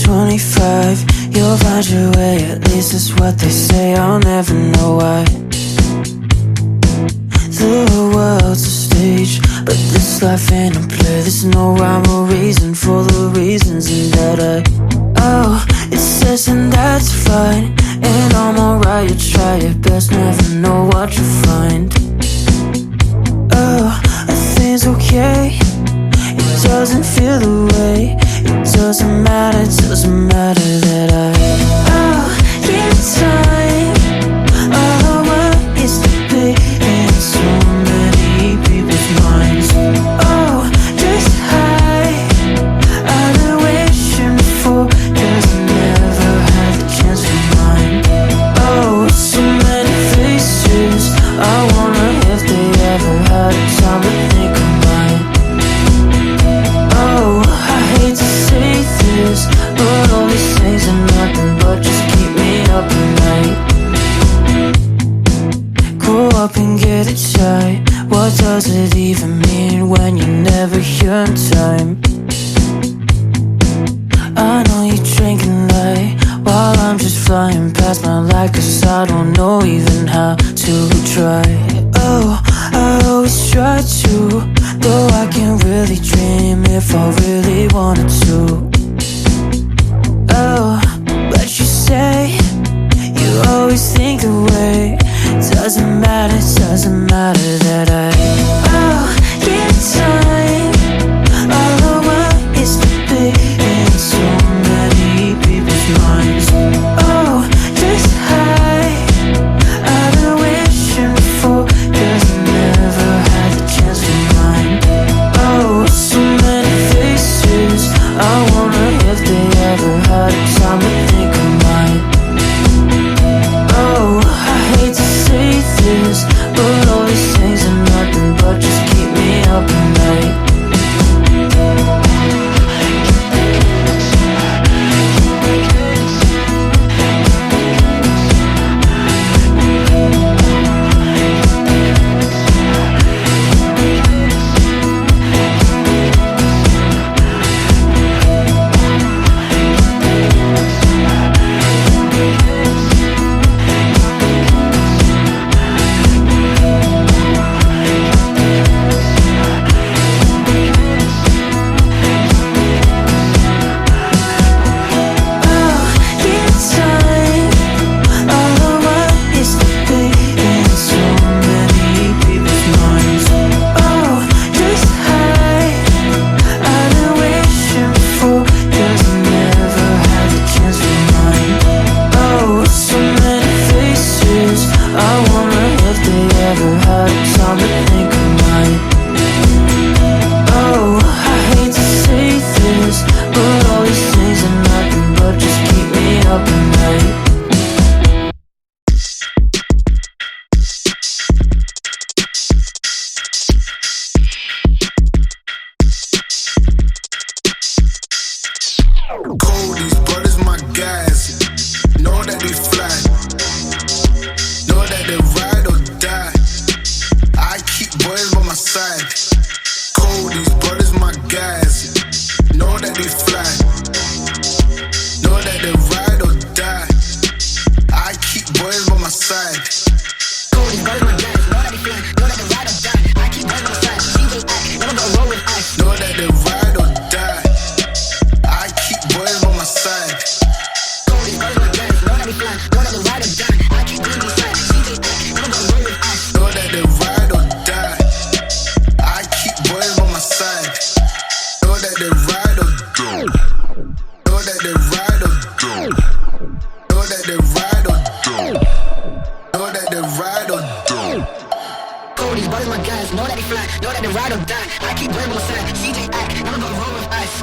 25, you'll find your way, at least that's what they say. I'll never know why. The world's a stage, but this life ain't a play. There's no rhyme or reason for the reasons that it says, and that's fine. And I'm alright, you try your best, never know what you find. Everything's okay, it doesn't feel the way. It doesn't matter that give time. All I want is to be in so many people's minds. Just high, I've been wishing for, 'cause I never had the chance for mine. So many faces, I wonder if they ever had a time to think of mine. I hate to say this, but all these things are nothing but just keep me up at night. Grow up and get it right. What does it even mean when you never hear in time? I know you drink and lie while I'm just flying past my life, 'cause I don't know even how to try. I always try to, though I can't really dream if I really wanted to. But you say you always think the way. Doesn't matter that I give time. All I want is to be in so many people's minds. Just high, I've been wishing for, 'cause I never had the chance for mine. So many faces, I wonder if they ever had a time to think of mine. I hate to say this, but all these things are nothing but just keep me up at night. Know that they fly, know that they ride or die. I keep playing on the side. CJ act, never gonna roll with ice.